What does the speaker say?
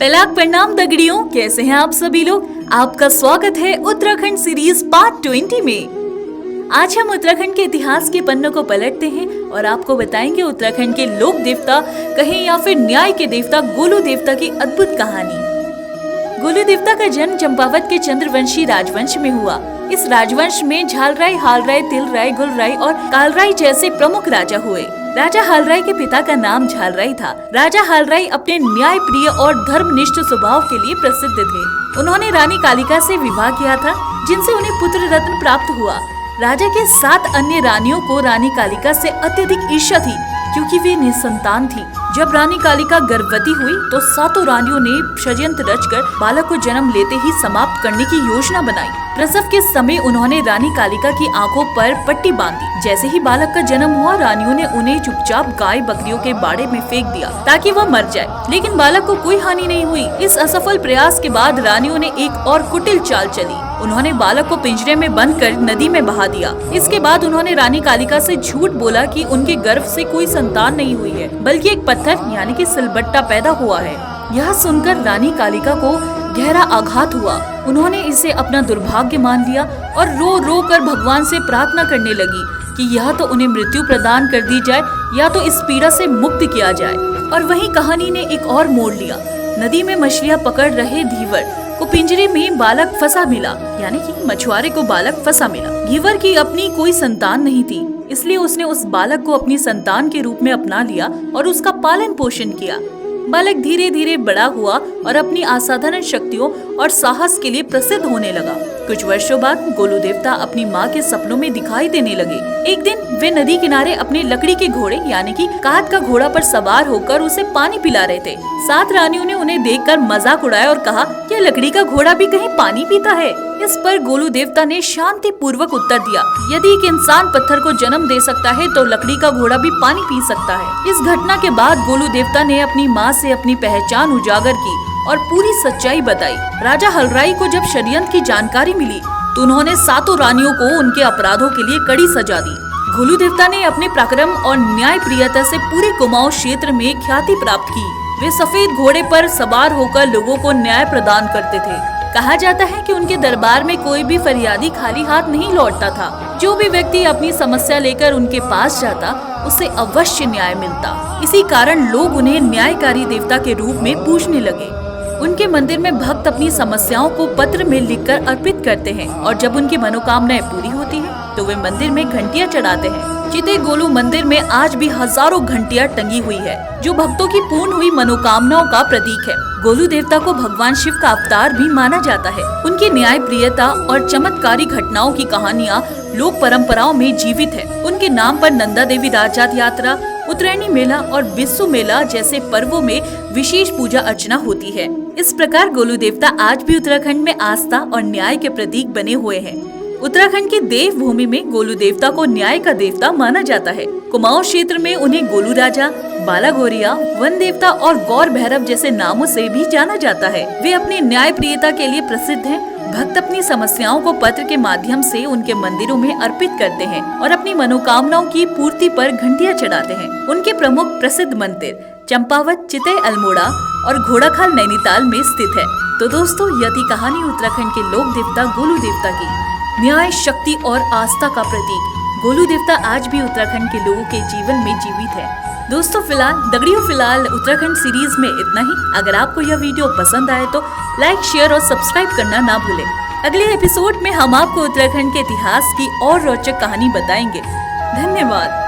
पहलाक प्रणाम दगड़ियों, कैसे हैं आप सभी लोग। आपका स्वागत है उत्तराखंड सीरीज पार्ट 20 में। आज हम उत्तराखंड के इतिहास के पन्नों को पलटते हैं और आपको बताएंगे उत्तराखंड के लोक देवता कहें या फिर न्याय के देवता गोलू देवता की अद्भुत कहानी। गोलू देवता का जन्म चंपावत के चंद्रवंशी राजवंश में हुआ। इस राजवंश में झालराय, हालराय, तिलराय, गुलराय और कालराय जैसे प्रमुख राजा हुए। राजा हालराय के पिता का नाम झालराय था। राजा हालराय अपने न्याय प्रिय और धर्मनिष्ठ स्वभाव के लिए प्रसिद्ध थे। उन्होंने रानी कालिका से विवाह किया था, जिनसे उन्हें पुत्र रत्न प्राप्त हुआ। राजा के 7 अन्य रानियों को रानी कालिका से अत्यधिक ईर्ष्या थी, क्योंकि वे निसंतान थी। जब रानी कालिका गर्भवती हुई तो 7 रानियों ने षड्यंत्र रचकर बालक को जन्म लेते ही समाप्त करने की योजना बनाई। प्रसव के समय उन्होंने रानी कालिका की आंखों पर पट्टी बांधी। जैसे ही बालक का जन्म हुआ, रानियों ने उन्हें चुपचाप गाय बकरियों के बाड़े में फेंक दिया ताकि वह मर जाए, लेकिन बालक को कोई हानि नहीं हुई। इस असफल प्रयास के बाद रानियों ने एक और कुटिल चाल चली। उन्होंने बालक को पिंजरे में बंद कर नदी में बहा दिया। इसके बाद उन्होंने रानी कालिका से झूठ बोला कि उनके गर्भ से कोई संतान नहीं हुई है, बल्कि एक पत्थर यानी कि सिलबट्टा पैदा हुआ है। यह सुनकर रानी कालिका को गहरा आघात हुआ। उन्होंने इसे अपना दुर्भाग्य मान लिया और रो रो कर भगवान से प्रार्थना करने लगी कि यह तो उन्हें मृत्यु प्रदान कर दी जाए या तो इस पीड़ा से मुक्त किया जाए। और वहीं कहानी ने एक और मोड़ लिया। नदी में मछलियां पकड़ रहे धीवर को पिंजरे में बालक फंसा मिला, यानी कि मछुआरे को बालक फंसा मिला। धीवर की अपनी कोई संतान नहीं थी, इसलिए उसने उस बालक को अपनी संतान के रूप में अपना लिया और उसका पालन पोषण किया। बालक धीरे धीरे बड़ा हुआ और अपनी असाधारण शक्तियों और साहस के लिए प्रसिद्ध होने लगा। कुछ वर्षों बाद गोलू देवता अपनी माँ के सपनों में दिखाई देने लगे। एक दिन वे नदी किनारे अपने लकड़ी के घोड़े यानी कि काठ का घोड़ा पर सवार होकर उसे पानी पिला रहे थे। 7 रानियों ने उन्हें देखकर मजाक उड़ाया और कहा, क्या लकड़ी का घोड़ा भी कहीं पानी पीता है? इस पर गोलू देवता ने शांति पूर्वक उत्तर दिया, यदि एक इंसान पत्थर को जन्म दे सकता है तो लकड़ी का घोड़ा भी पानी पी सकता है। इस घटना के बाद गोलू देवता ने अपनी माँ से अपनी पहचान उजागर की और पूरी सच्चाई बताई। राजा हालराय को जब षड्यंत्र की जानकारी मिली तो उन्होंने 7 रानियों को उनके अपराधों के लिए कड़ी सजा दी। गोलू देवता ने अपने पराक्रम और न्याय प्रियता से पूरे कुमाऊं क्षेत्र में ख्याति प्राप्त की। वे सफेद घोड़े पर सवार होकर लोगों को न्याय प्रदान करते थे। कहा जाता है कि उनके दरबार में कोई भी फरियादी खाली हाथ नहीं लौटता था। जो भी व्यक्ति अपनी समस्या लेकर उनके पास जाता, उसे अवश्य न्याय मिलता। इसी कारण लोग उन्हें न्यायकारी देवता के रूप में पूजने लगे। उनके मंदिर में भक्त अपनी समस्याओं को पत्र में लिखकर अर्पित करते हैं और जब उनकी मनोकामनाएं पूरी होती हैं, तो वे मंदिर में घंटियां चढ़ाते हैं। चिते गोलू मंदिर में आज भी हजारों घंटियां टंगी हुई है, जो भक्तों की पूर्ण हुई मनोकामनाओं का प्रतीक है। गोलू देवता को भगवान शिव का अवतार भी माना जाता है। उनकी न्याय प्रियता और चमत्कारी घटनाओं की कहानियाँ लोक परंपराओं में जीवित है। उनके नाम पर नंदा देवी राजजात यात्रा, उत्तरायणी मेला और बिस्सू मेला जैसे पर्वों में विशेष पूजा अर्चना होती है। इस प्रकार गोलू देवता आज भी उत्तराखंड में आस्था और न्याय के प्रतीक बने हुए हैं। उत्तराखंड की देवभूमि में गोलू देवता को न्याय का देवता माना जाता है। कुमाऊं क्षेत्र में उन्हें गोलू राजा, बाला गौरिया, वन देवता और गौर भैरव जैसे नामों से भी जाना जाता है। वे अपनी न्याय प्रियता के लिए प्रसिद्ध हैं। भक्त अपनी समस्याओं को पत्र के माध्यम से उनके मंदिरों में अर्पित करते हैं और अपनी मनोकामनाओं की पूर्ति पर घंटियां चढ़ाते हैं। उनके प्रमुख प्रसिद्ध मंदिर चंपावत, चिते अल्मोड़ा और घोड़ाखाल नैनीताल में स्थित है। तो दोस्तों, यह थी कहानी उत्तराखंड के लोक देवता गोलू देवता की। न्याय, शक्ति और आस्था का प्रतीक गोलू देवता आज भी उत्तराखंड के लोगों के जीवन में जीवित है। दोस्तों, फिलहाल उत्तराखंड सीरीज में इतना ही। अगर आपको यह वीडियो पसंद आए तो लाइक, शेयर और सब्सक्राइब करना ना भूलें। अगले एपिसोड में हम आपको उत्तराखंड के इतिहास की और रोचक कहानी बताएंगे। धन्यवाद।